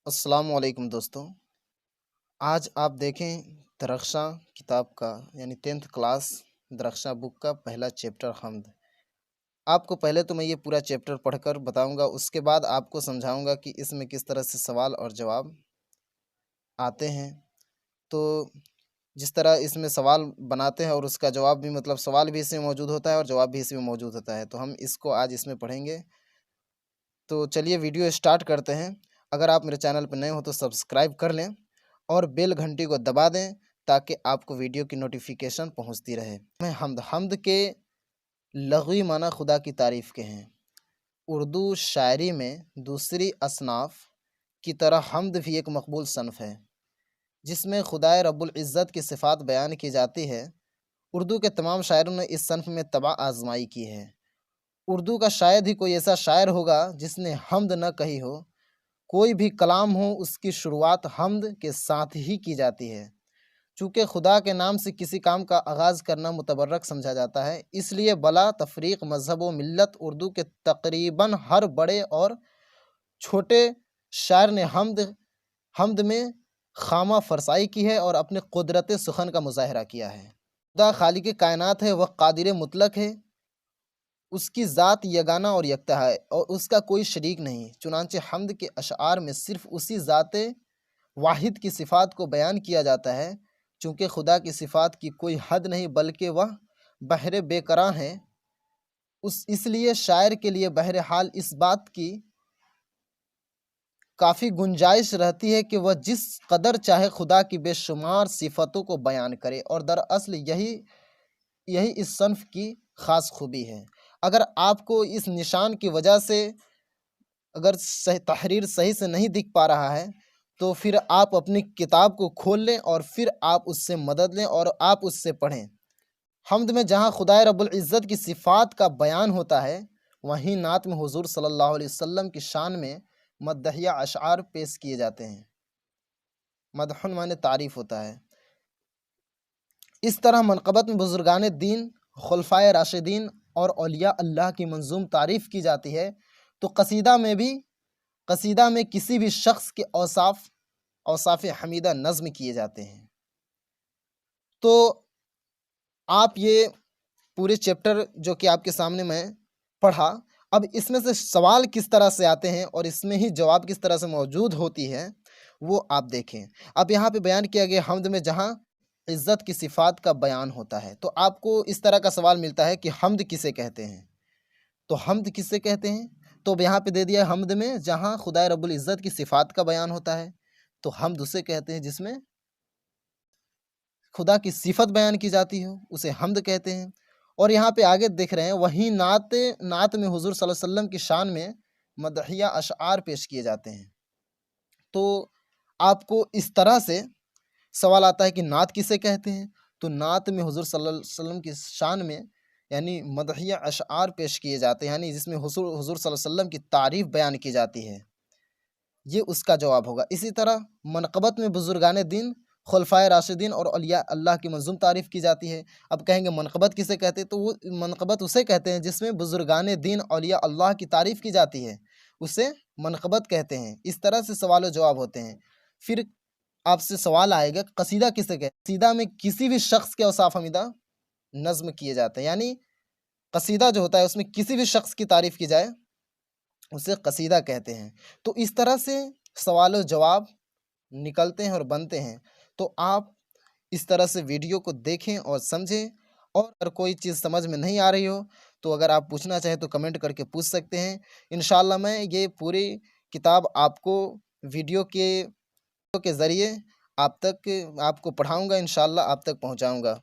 السلام علیکم دوستوں، آج آپ دیکھیں درخشاں کتاب کا یعنی 10th کلاس درخشاں بک کا پہلا چیپٹر حمد۔ آپ کو پہلے تو میں یہ پورا چیپٹر پڑھ کر بتاؤں گا، اس کے بعد آپ کو سمجھاؤں گا کہ اس میں کس طرح سے سوال اور جواب آتے ہیں۔ تو جس طرح اس میں سوال بناتے ہیں اور اس کا جواب بھی سوال بھی اس میں موجود ہوتا ہے اور جواب بھی اس میں موجود ہوتا ہے، تو ہم اس کو آج اس میں پڑھیں گے۔ تو چلیے ویڈیو اسٹارٹ کرتے ہیں۔ اگر آپ میرے چینل پہ نئے ہو تو سبسکرائب کر لیں اور بیل گھنٹی کو دبا دیں تاکہ آپ کو ویڈیو کی نوٹیفیکیشن پہنچتی رہے۔ حمد کے لغوی معنی خدا کی تعریف کے ہیں۔ اردو شاعری میں دوسری اصناف کی طرح حمد بھی ایک مقبول صنف ہے جس میں خدائے رب العزت کی صفات بیان کی جاتی ہے۔ اردو کے تمام شاعروں نے اس صنف میں طبع آزمائی کی ہے۔ اردو کا شاید ہی کوئی ایسا شاعر ہوگا جس نے حمد نہ کہی ہو۔ کوئی بھی کلام ہو اس کی شروعات حمد کے ساتھ ہی کی جاتی ہے۔ چونکہ خدا کے نام سے کسی کام کا آغاز کرنا متبرک سمجھا جاتا ہے، اس لیے بلا تفریق مذہب و ملت اردو کے تقریباً ہر بڑے اور چھوٹے شاعر نے حمد میں خامہ فرسائی کی ہے اور اپنے قدرت سخن کا مظاہرہ کیا ہے۔ خدا خالق کائنات ہے، وہ قادر مطلق ہے، اس کی ذات یگانہ اور یکتا ہے اور اس کا کوئی شریک نہیں۔ چنانچہ حمد کے اشعار میں صرف اسی ذات واحد کی صفات کو بیان کیا جاتا ہے۔ چونکہ خدا کی صفات کی کوئی حد نہیں بلکہ وہ بحر بے کراں ہے، اس لیے شاعر کے لیے بہرحال اس بات کی کافی گنجائش رہتی ہے کہ وہ جس قدر چاہے خدا کی بے شمار صفتوں کو بیان کرے، اور دراصل یہی اس صنف کی خاص خوبی ہے۔ اگر آپ کو اس نشان کی وجہ سے اگر تحریر صحیح سے نہیں دکھ پا رہا ہے تو پھر آپ اپنی کتاب کو کھول لیں اور پھر آپ اس سے مدد لیں اور آپ اس سے پڑھیں۔ حمد میں جہاں خدائے رب العزت کی صفات کا بیان ہوتا ہے، وہیں نعت میں حضور صلی اللہ علیہ وسلم کی شان میں مدحیہ اشعار پیش کیے جاتے ہیں۔ مدحن معنی تعریف ہوتا ہے۔ اس طرح منقبت میں بزرگان دین، خلفائے راشدین اور اولیاء اللہ کی منظوم تعریف کی جاتی ہے، تو قصیدہ میں کسی بھی شخص کے اوصاف حمیدہ نظم کیے جاتے ہیں۔ تو آپ یہ پورے چیپٹر جو کہ آپ کے سامنے میں پڑھا، اب اس میں سے سوال کس طرح سے آتے ہیں اور اس میں ہی جواب کس طرح سے موجود ہوتی ہے وہ آپ دیکھیں۔ اب یہاں پہ بیان کیا گیا حمد میں جہاں عزت کی صفات کا بیان ہوتا ہے، تو آپ کو اس طرح کا سوال ملتا ہے کہ حمد کسے کہتے ہیں؟ تو حمد کسے کہتے ہیں؟ تو یہاں پہ دے دیا حمد میں جہاں خدائے رب العزت کی صفات کا بیان ہوتا ہے، تو حمد اسے کہتے ہیں جس میں خدا کی صفت بیان کی جاتی ہو، اسے حمد کہتے ہیں۔ اور یہاں پہ آگے دیکھ رہے ہیں وہیں نعت میں حضور صلی اللہ علیہ وسلم کی شان میں مدحیہ اشعار پیش کیے جاتے ہیں۔ تو آپ کو اس طرح سے سوال آتا ہے کہ نعت کسے کہتے ہیں؟ تو نعت میں حضور صلی اللہ علیہ وسلم کی شان میں یعنی مدحیہ اشعار پیش کیے جاتے ہیں، یعنی جس میں حضور صلی اللہ علیہ وسلم کی تعریف بیان کی جاتی ہے، یہ اس کا جواب ہوگا۔ اسی طرح منقبت میں بزرگان دین، خلفائے راشدین اور اولیاء اللہ کی منظوم تعریف کی جاتی ہے۔ اب کہیں گے منقبت کسے کہتے ہیں؟ تو وہ منقبت اسے کہتے ہیں جس میں بزرگان دین، اولیاء اللہ کی تعریف کی جاتی ہے، اسے منقبت کہتے ہیں۔ اس طرح سے سوال و جواب ہوتے ہیں۔ پھر آپ سے سوال آئے گا قصیدہ کسے کہتے ہیں؟ قصیدہ میں کسی بھی شخص کے اوصاف حمیدہ نظم کیے جاتے ہیں، یعنی قصیدہ جو ہوتا ہے اس میں کسی بھی شخص کی تعریف کی جائے اسے قصیدہ کہتے ہیں۔ تو اس طرح سے سوال و جواب نکلتے ہیں اور بنتے ہیں۔ تو آپ اس طرح سے ویڈیو کو دیکھیں اور سمجھیں، اور اگر کوئی چیز سمجھ میں نہیں آ رہی ہو تو اگر آپ پوچھنا چاہیں تو کمنٹ کر کے پوچھ سکتے ہیں۔ انشاءاللہ میں یہ پوری کتاب آپ کو ویڈیو کے ذریعے آپ کو پڑھاؤں گا، انشاءاللہ آپ تک پہنچاؤں گا۔